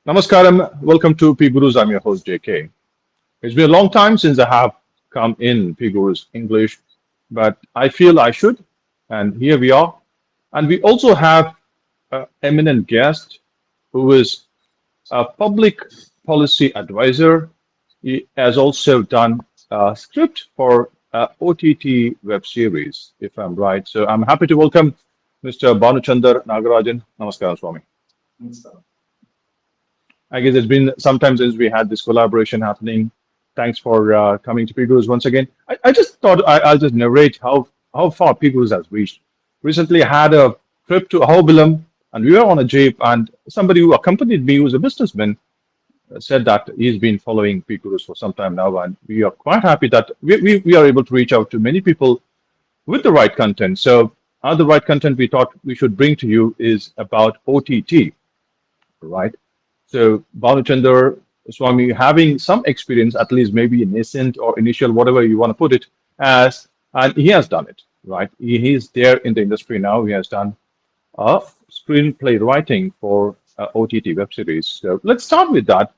Namaskaram. Welcome to PGurus. I'm your host JK. It's been a long time since I have come in PGurus English, but I feel I should, and here we are. And we also have an eminent guest who is a public policy advisor. He has also done a script for a OTT web series, if I'm right. So I'm happy to welcome Mr. Banuchandar Nagarajan. Namaskaram, Swami. I guess it's been some time since we had this collaboration happening. Thanks for coming to PGurus once again. I just thought I'll just narrate how far PGurus has reached. Recently, I had a trip to Ahobilam, and we were on a jeep, and somebody who accompanied me, who was a businessman, said that he's been following PGurus for some time now, and we are quite happy that we are able to reach out to many people with the right content. So, the right content we thought we should bring to you is about OTT, right? So Banuchandar Swami having some experience, at least maybe nascent or initial, whatever you want to put it as, and he has done it, right? He's there in the industry now. He has done a screenplay writing for OTT web series. So let's start with that.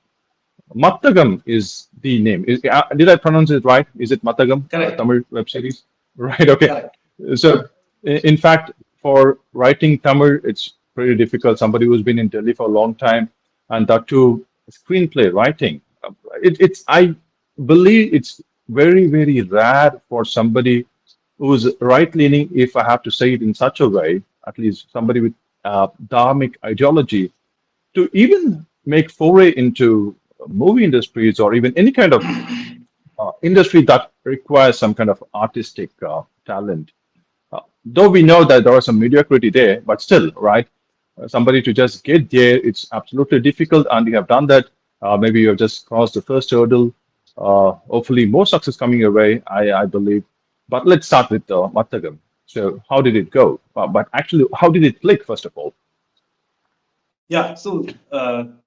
Mattagam is the name. Did I pronounce it right? Is it Mattagam, Correct. Tamil web series? Right. Okay. Correct. So, in fact, for writing Tamil, it's pretty difficult. Somebody who's been in Delhi for a long time, and that too, screenplay writing. It's I believe it's very rare for somebody who's right-leaning, if I have to say it in such a way, at least somebody with Dharmic ideology, to even make foray into movie industries or even any kind of industry that requires some kind of artistic talent. Though we know that there are some mediocrity there, but still, right? Somebody to just get there, it's absolutely difficult, and you have done that. Maybe you have just crossed the first hurdle. Hopefully, more success coming your way, I believe. But let's start with Mattagam. So, how did it go? But actually, how did it click, first of all? Yeah. So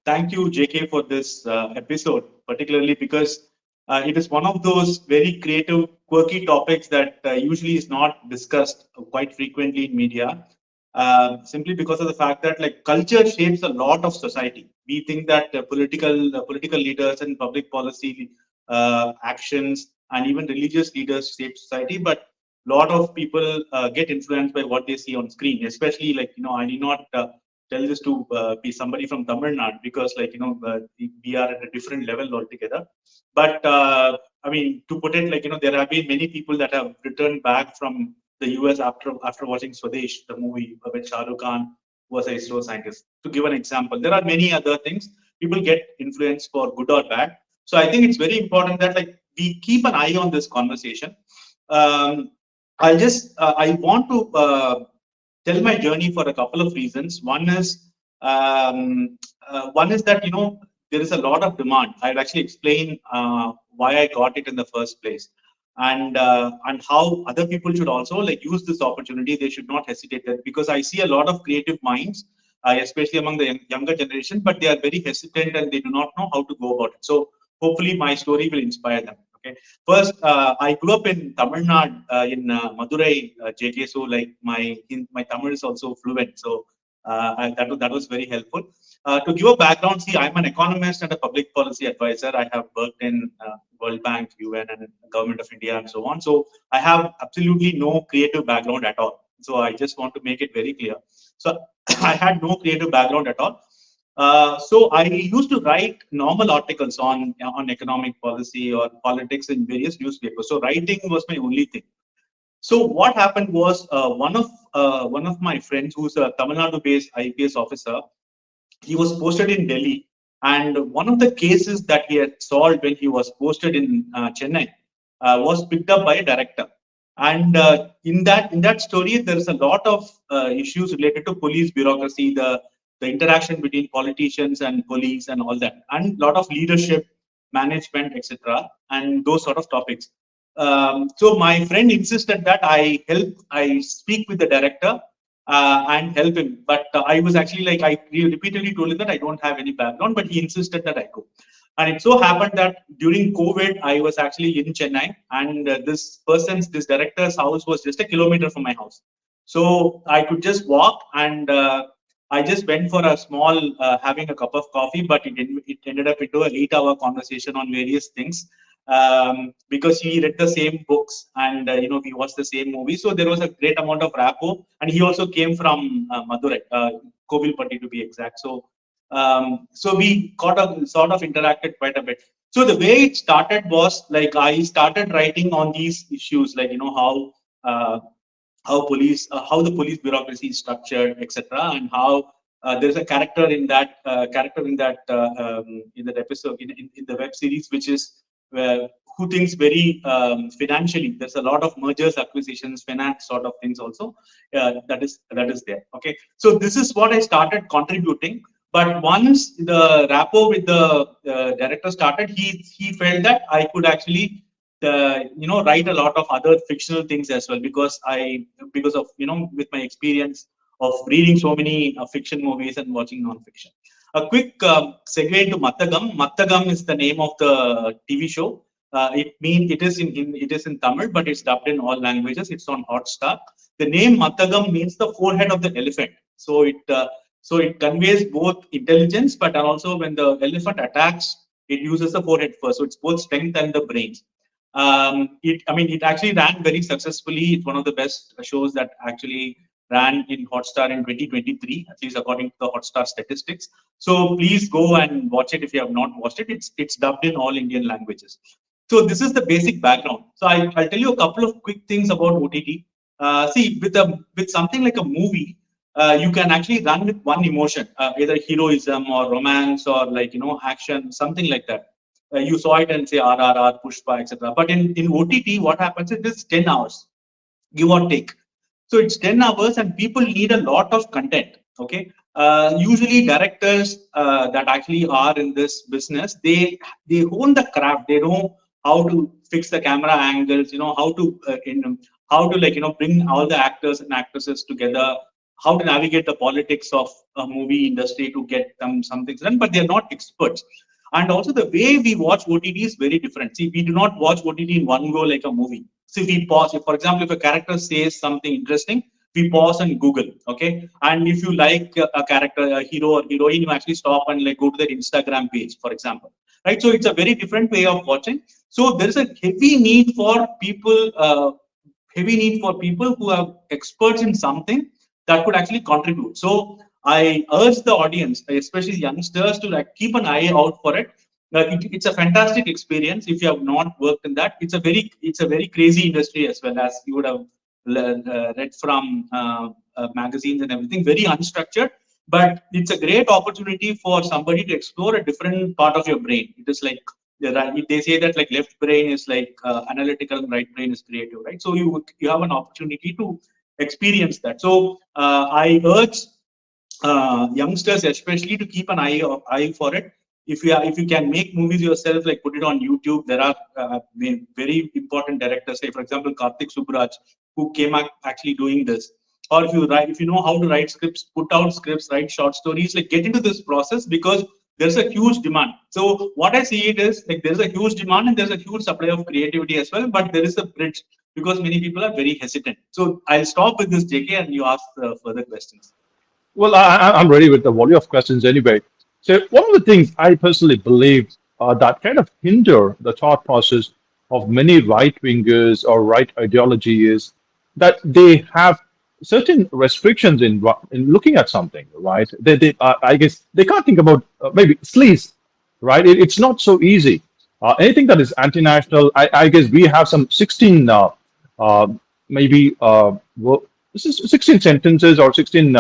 thank you, JK, for this episode, particularly because it is one of those very creative, quirky topics that usually is not discussed quite frequently in media. Simply because of the fact that like culture shapes a lot of society. We think that political leaders and public policy actions and even religious leaders shape society, but a lot of people get influenced by what they see on screen. Especially like I need not tell this to be somebody from Tamil Nadu because we are at a different level altogether. But I mean, to put it like there have been many people that have returned back from the US after watching Swadesh, the movie when Shah Rukh Khan was a ISRO scientist. To give an example, there are many other things. People get influenced for good or bad. So I think it's very important that like we keep an eye on this conversation. I want to tell my journey for a couple of reasons. One is that there is a lot of demand. I'll actually explain why I got it in the first place, and how other people should also like use this opportunity. They should not hesitate that because I see a lot of creative minds, especially among the younger generation, but they are very hesitant and they do not know how to go about it. So hopefully my story will inspire them. Okay. First, I grew up in Tamil Nadu, in Madurai, JK. So like my Tamil is also fluent. So that was very helpful. To give a background, see, I'm an economist and a public policy advisor. I have worked in World Bank, UN, and Government of India, and so on. So I have absolutely no creative background at all. So I just want to make it very clear. So I had no creative background at all. So I used to write normal articles on economic policy or politics in various newspapers. So writing was my only thing. So what happened was one of my friends, who's a Tamil Nadu-based IPS officer, he was posted in Delhi, and one of the cases that he had solved when he was posted in Chennai was picked up by a director. And in that story, there is a lot of issues related to police bureaucracy, the interaction between politicians and police and all that, and a lot of leadership, management, etc., and those sort of topics. So my friend insisted that I speak with the director and help him. But I was actually like, I repeatedly told him that I don't have any background, but he insisted that I go. And it so happened that during COVID, I was actually in Chennai, and this director's house was just a kilometer from my house. So I could just walk, and I just went for a small having a cup of coffee, but it ended up into an 8-hour conversation on various things, because he read the same books and we watched the same movie. So there was a great amount of rapport, and he also came from Madurai, Kovilpatti to be exact. So we sort of interacted quite a bit. So the way it started was like I started writing on these issues, like uh, how the police bureaucracy is structured, etc., and how there's a character in that in that episode in the web series, which is who thinks very financially. There's a lot of mergers, acquisitions, finance sort of things also. That is there. Okay, so this is what I started contributing. But once the rapport with the director started, he felt that I could actually write a lot of other fictional things as well, because of with my experience of reading so many fiction movies and watching non-fiction. A quick segue into Mattagam. Mattagam is the name of the TV show. It is in Tamil, but it's dubbed in all languages. It's on Hotstar. The name Mattagam means the forehead of the elephant. So it conveys both intelligence, but also when the elephant attacks, it uses the forehead first. So it's both strength and the brains. It actually ran very successfully. It's one of the best shows that actually ran in Hotstar in 2023, at least according to the Hotstar statistics. So please go and watch it if you have not watched it. It's dubbed in all Indian languages. So this is the basic background. So I'll tell you a couple of quick things about OTT. See, with something like a movie, you can actually run with one emotion, either heroism or romance or action, something like that. You saw it and say RRR, Pushpa, etc. But in OTT, what happens is it's 10 hours, give or take. So it's 10 hours and people need a lot of content. Okay. Usually directors that actually are in this business, they own the craft. They know how to fix the camera angles, how to bring all the actors and actresses together, how to navigate the politics of a movie industry to get them some things done, but they're not experts. And also the way we watch OTT is very different. See, we do not watch OTT in one go like a movie. So we pause. For example, if a character says something interesting, we pause and Google. Okay. And if you like a character, a hero or heroine, you actually stop and go to their Instagram page, for example. Right. So it's a very different way of watching. So there is a heavy need for people who are experts in something that could actually contribute. So I urge the audience, especially youngsters, to keep an eye out for it. It's a fantastic experience if you have not worked in that. It's a very crazy industry, as well, as you would have read from magazines and everything. Very unstructured, but it's a great opportunity for somebody to explore a different part of your brain. It is like they say that left brain is analytical and right brain is creative, right? So you have an opportunity to experience that. So I urge youngsters especially to keep an eye for it. If you can make movies yourself, put it on YouTube. There are very important directors, say for example Karthik Subbaraj, who came actually doing this. Or if you know how to write scripts, put out scripts, write short stories, get into this process, because there's a huge demand. So what I see it is there's a huge demand and there's a huge supply of creativity as well, but there is a bridge because many people are very hesitant. So I'll stop with this, JK, and you ask further questions. Well, I'm ready with the volley of questions anyway. So one of the things I personally believe that kind of hinder the thought process of many right-wingers or right ideology is that they have certain restrictions in looking at something, right? I guess they can't think about maybe sleaze, right? It's not so easy. Anything that is anti-national, I guess we have some 16 uh, maybe this is 16 sentences or 16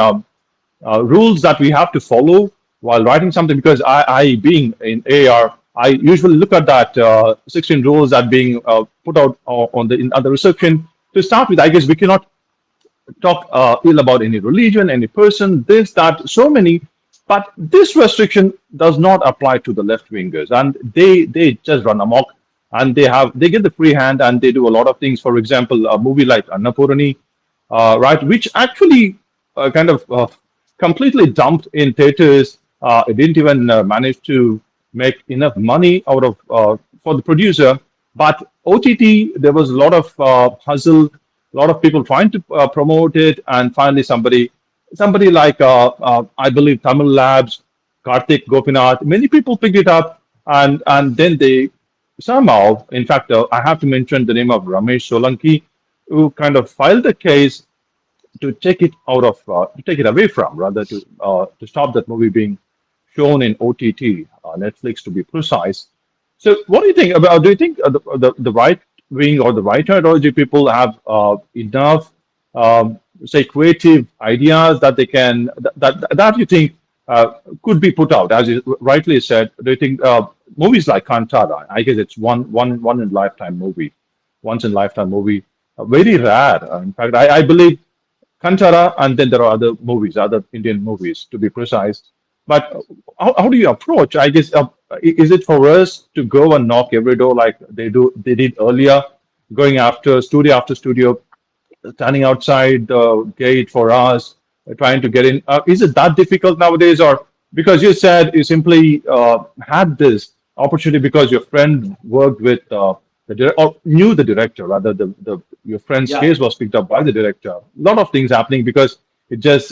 rules that we have to follow while writing something, because I being in AR, I usually look at that 16 rules that being put out on the reception. To start with, I guess we cannot talk ill about any religion, any person, this, that, so many. But this restriction does not apply to the left wingers, and they just run amok, and they get the free hand, and they do a lot of things. For example, a movie like Annapoorani, right, which actually kind of completely dumped in theaters. It didn't even manage to make enough money out of for the producer. But OTT, there was a lot of hustle, a lot of people trying to promote it, and finally somebody somebody like I believe Tamil Labs, Karthik Gopinath, many people picked it up, and then they somehow, in fact, I have to mention the name of Ramesh Solanki, who kind of filed the case to take it out of to take it away from, rather to stop that movie being shown in OTT, Netflix to be precise. So, what do you think about? Do you think the right wing or the right ideology people have enough, say, creative ideas that they can that you think could be put out, as you rightly said? Do you think movies like Kantara? I guess it's one in lifetime movie, once in lifetime movie, very rare. In fact, I believe Kantara, and then there are other movies, other Indian movies, to be precise. But how do you approach? I guess is it for us to go and knock every door like they did earlier, going after studio, standing outside the gate for us, trying to get in? Is it that difficult nowadays, or because you said you simply had this opportunity because your friend worked with or knew the director, rather your friend's Yeah, case was picked up by the director. A lot of things happening because it just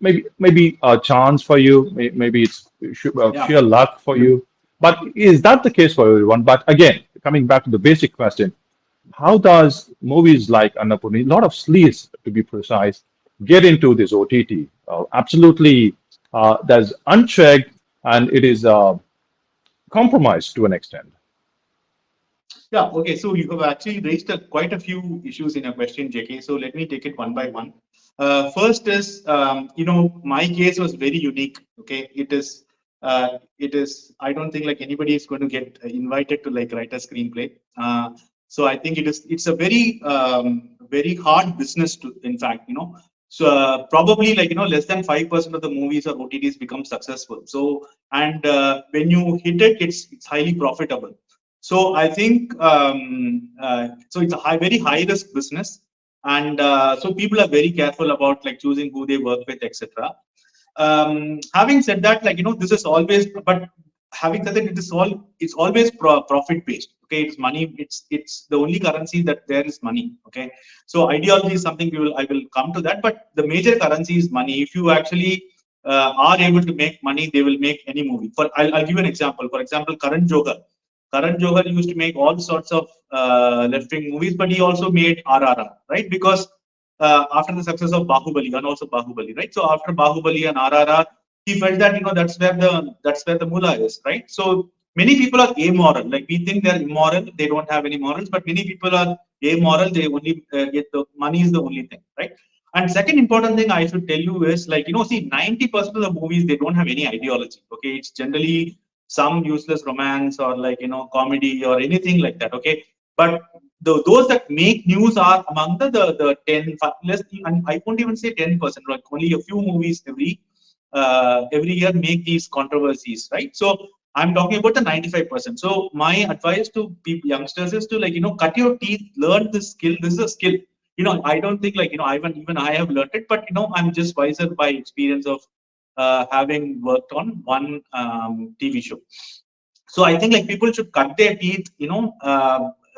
maybe a chance for you, maybe it's yeah. sheer luck for you. But is that the case for everyone? But again, coming back to the basic question, how does movies like Annapurni, a lot of sleaze to be precise, get into this OTT? Absolutely, that's unchecked and it is compromised to an extent. Yeah, okay. So you have actually raised quite a few issues in your question, JK. So let me take it one by one. First is, my case was very unique. Okay, I don't think like anybody is going to get invited to like write a screenplay. So I think it's a very hard business to, in fact, So probably like less than 5% of the movies or OTTs become successful. So and when you hit it, it's highly profitable. So I think so it's a very high risk business, and so people are very careful about like choosing who they work with, etc. Having said that, like this is always, but having said that, it's always profit based. Okay, it's money. It's the only currency that there is money. Okay, so ideology is something I will come to that, but the major currency is money. If you actually are able to make money, they will make any movie. I'll give you an example. For example, Karan Johar used to make all sorts of left-wing movies, but he also made RRR, right? Because after the success of Bahubali and also Bahubali, right? So after Bahubali and RRR, he felt that that's where the mullah is, right? So many people are amoral. Like we think they're immoral, they don't have any morals, but many people are amoral. They only get the money is the only thing, right? And second important thing I should tell you is like see 90% of the movies they don't have any ideology. Okay, it's generally some useless romance or like comedy or anything like that. Okay, but those that make news are among the 10 less, and I won't even say 10%, like only a few movies every year make these controversies, right? So I'm talking about the 95%. So my advice to people, youngsters is to like cut your teeth, learn this skill. This is a skill. I don't think like even I have learned it, but I'm just wiser by experience of having worked on one TV show. So I think like people should cut their teeth,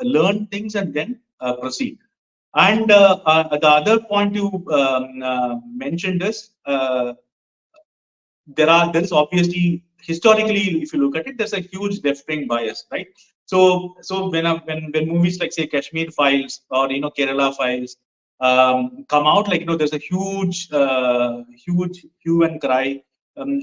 learn things and then proceed. And the other point you mentioned is there is obviously historically, if you look at it, there's a huge left-wing bias, right? So when movies like say Kashmir Files or Kerala Files come out, like there's a huge hue and cry, and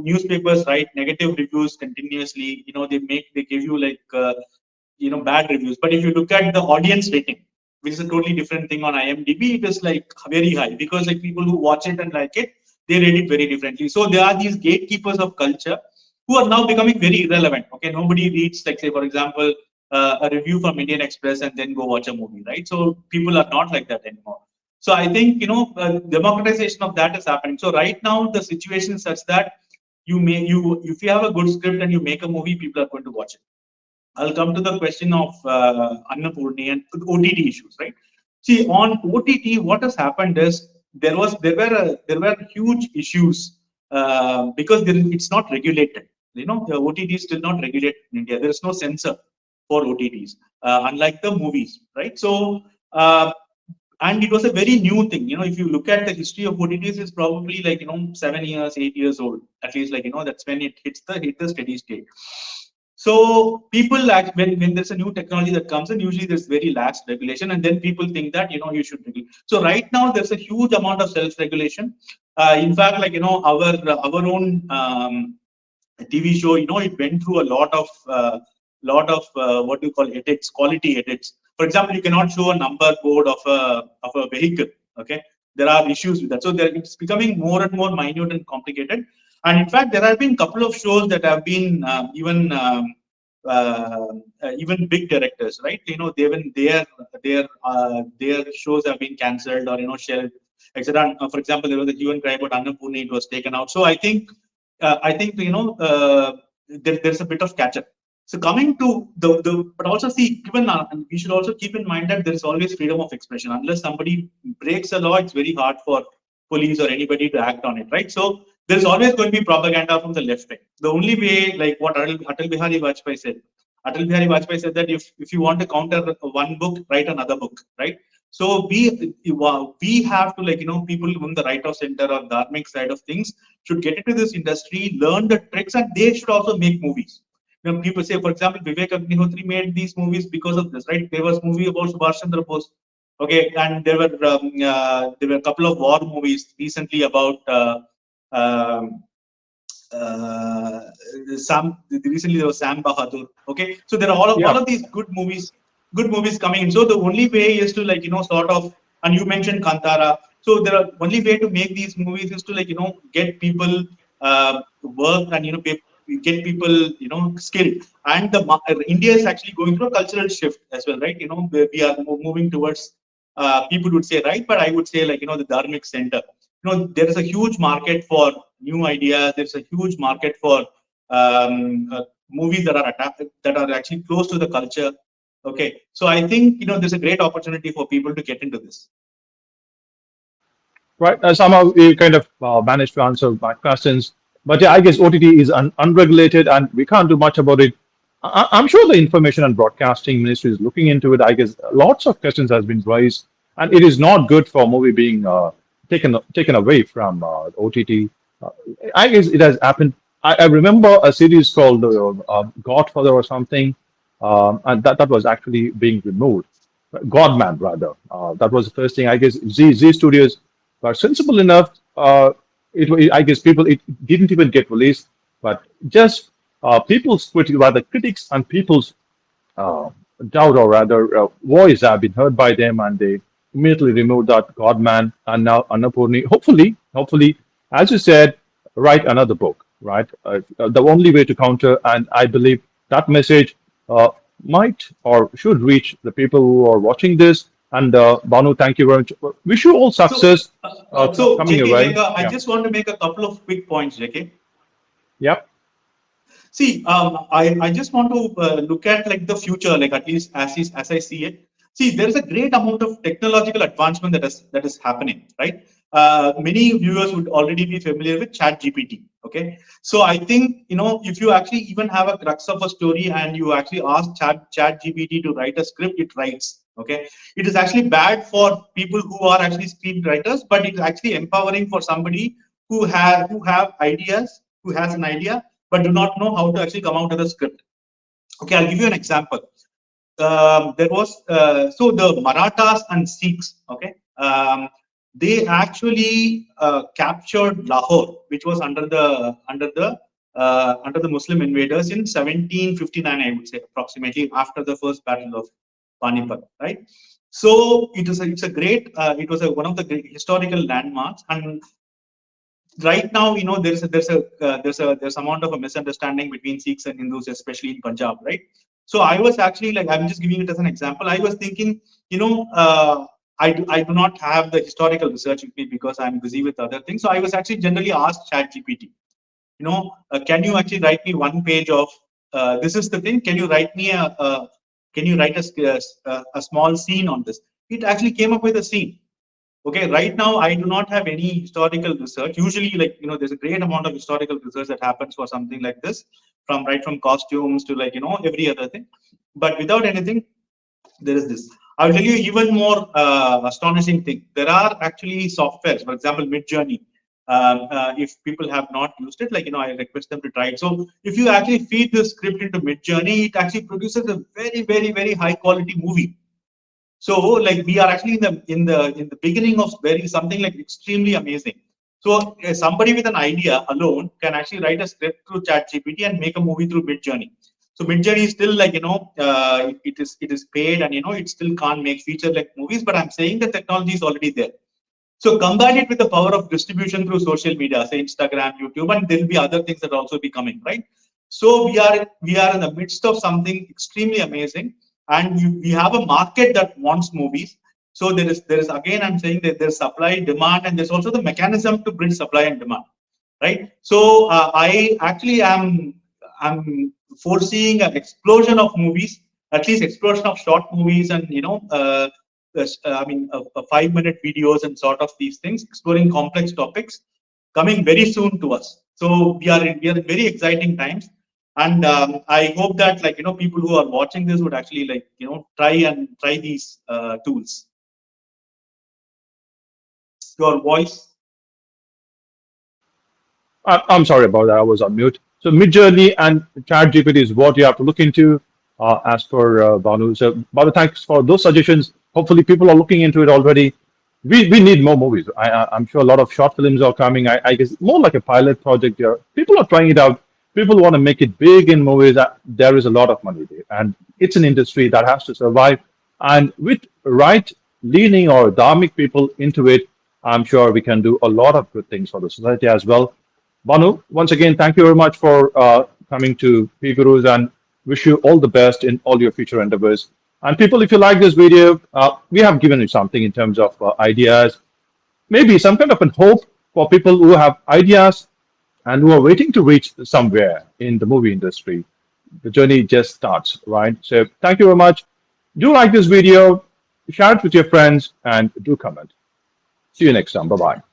newspapers write negative reviews continuously. They give you like bad reviews. But if you look at the audience rating, which is a totally different thing on IMDb, it is like very high because like people who watch it and like it, they rate it very differently. So there are these gatekeepers of culture who are now becoming very irrelevant. Okay, nobody reads like say for example a review from Indian Express and then go watch a movie, right? So people are not like that anymore. So I think democratization of that is happening. So right now the situation is such that if you have a good script and you make a movie, people are going to watch it. I'll come to the question of Annapoorani and OTT issues, right? See, on OTT, what has happened is there were huge issues because it's not regulated. The OTT is still not regulated in India. There is no censor for OTTs, unlike the movies, right? So And it was a very new thing. If you look at the history of OTTs, it's probably like 7 years, 8 years old. At least that's when it hit the steady state. So people like when there's a new technology that comes in, usually there's very lax regulation, and then people think that you should regulate. So right now there's a huge amount of self-regulation. In fact, our own TV show, it went through a lot of what you call edits, quality edits. For example, you cannot show a number board of a vehicle. Okay, there are issues with that. So it's becoming more and more minute and complicated. And in fact, there have been a couple of shows that have been even big directors, right? Their shows have been cancelled or shelved, etc. For example, there was a hue and cry about Annapoorani; it was taken out. So I think there's a bit of catch up. So coming to but also see, given we should also keep in mind that there is always freedom of expression. Unless somebody breaks the law, it's very hard for police or anybody to act on it, right? So there's always going to be propaganda from the left wing. The only way, like what 𝗤𝗚𝘅 said, 𝗤𝗚𝘅 said that if you want to counter one book, write another book, right? So we have to people on the right of center or Dharmic side of things should get into this industry, learn the tricks, and they should also make movies. People say, for example, 𝗣𝗚𝗃𝗿 made these movies because of this, right? There was a movie about Subhashchandra Bose, okay, and there were a couple of war movies recently about recently there was Sam Bahadur, okay. So there are all of these good movies coming in. So the only way is to sort of, and you mentioned Kantara. So the only way to make these movies is to get people work and get people skilled. And India is actually going through a cultural shift as well, right? We are moving towards people would say right, but I would say the Dharmic center. There is a huge market for new ideas. There's a huge market for movies that are actually close to the culture. Okay, so I think there's a great opportunity for people to get into this. Right. Somehow we kind of managed to answer my questions. But yeah, I guess OTT is unregulated and we can't do much about it. I'm sure the Information and Broadcasting Ministry is looking into it. I guess lots of questions has been raised, and it is not good for movie being taken away from OTT. I guess it has happened. I remember a series called Godfather or something, and that was actually being removed. Godman, rather. That was the first thing. I guess Z Studios were sensible enough. I guess it didn't even get released, but just people's rather critics and people's doubt or rather voice have been heard by them, and they immediately removed that Godman. And now Annapoorani, hopefully, as you said, write another book, right? The only way to counter, and I believe that message might or should reach the people who are watching this. And Banu, thank you very much. Wish you all success. So coming JK, away. I just want to make a couple of quick points, JK. Yep. See, I just want to look at the future, at least as I see it. See, there is a great amount of technological advancement that is happening, right? Many viewers would already be familiar with ChatGPT. Okay, so I think if you actually even have a crux of a story and you actually ask ChatGPT to write a script, it writes. Okay, it is actually bad for people who are actually screenwriters, but it's actually empowering for somebody who has an idea but do not know how to actually come out with a script. Okay, I'll give you an example. There was so the Marathas and Sikhs. Okay, they actually captured Lahore, which was under the Muslim invaders in 1759, I would say, approximately after the first battle of Panipat, right? So it's a great it was one of the great historical landmarks. And right now, there's amount of a misunderstanding between Sikhs and Hindus, especially in Punjab, right? So I was actually I'm just giving it as an example. I was thinking, I do not have the historical research with me because I'm busy with other things. So I was actually generally asked ChatGPT, can you actually write me one page of this is the thing? Can you write me a small scene on this? It actually came up with a scene. Okay, right now I do not have any historical research. Usually, there's a great amount of historical research that happens for something like this, from costumes to every other thing. But without anything, there is this. I will tell you even more astonishing thing. There are actually softwares, for example, Midjourney. If people have not used it, like, I request them to try it. So if you actually feed the script into Midjourney, it actually produces a very, very, very high quality movie. So like we are actually in the beginning of something like extremely amazing. So somebody with an idea alone can actually write a script through ChatGPT and make a movie through Midjourney. So Midjourney is still like, it is paid, and it still can't make feature like movies, but I'm saying the technology is already there. So combine it with the power of distribution through social media, say Instagram, YouTube, and there will be other things that also be coming, right? So we are in the midst of something extremely amazing, and we have a market that wants movies. So there is again, I'm saying that there's supply, demand, and there's also the mechanism to bridge supply and demand, right? So I actually I'm foreseeing an explosion of movies, at least explosion of short movies, and I mean, 5-minute videos and sort of these things, exploring complex topics, coming very soon to us. So we are in very exciting times, and I hope that, like, people who are watching this would actually, like, try these tools. Your voice. I'm sorry about that. I was on mute. So Midjourney and ChatGPT is what you have to look into, as per Banu. So Banu, thanks for those suggestions. Hopefully, people are looking into it already. We need more movies. I'm sure a lot of short films are coming. I guess more like a pilot project here. People are trying it out. People want to make it big in movies. There is a lot of money there, and it's an industry that has to survive. And with right leaning or dharmic people into it, I'm sure we can do a lot of good things for the society as well. Banu, once again, thank you very much for coming to PGurus, and wish you all the best in all your future endeavors. And people, if you like this video, we have given you something in terms of ideas, maybe some kind of a hope for people who have ideas and who are waiting to reach somewhere in the movie industry. The journey just starts, right? So thank you very much. Do like this video, share it with your friends, and do comment. See you next time. Bye-bye.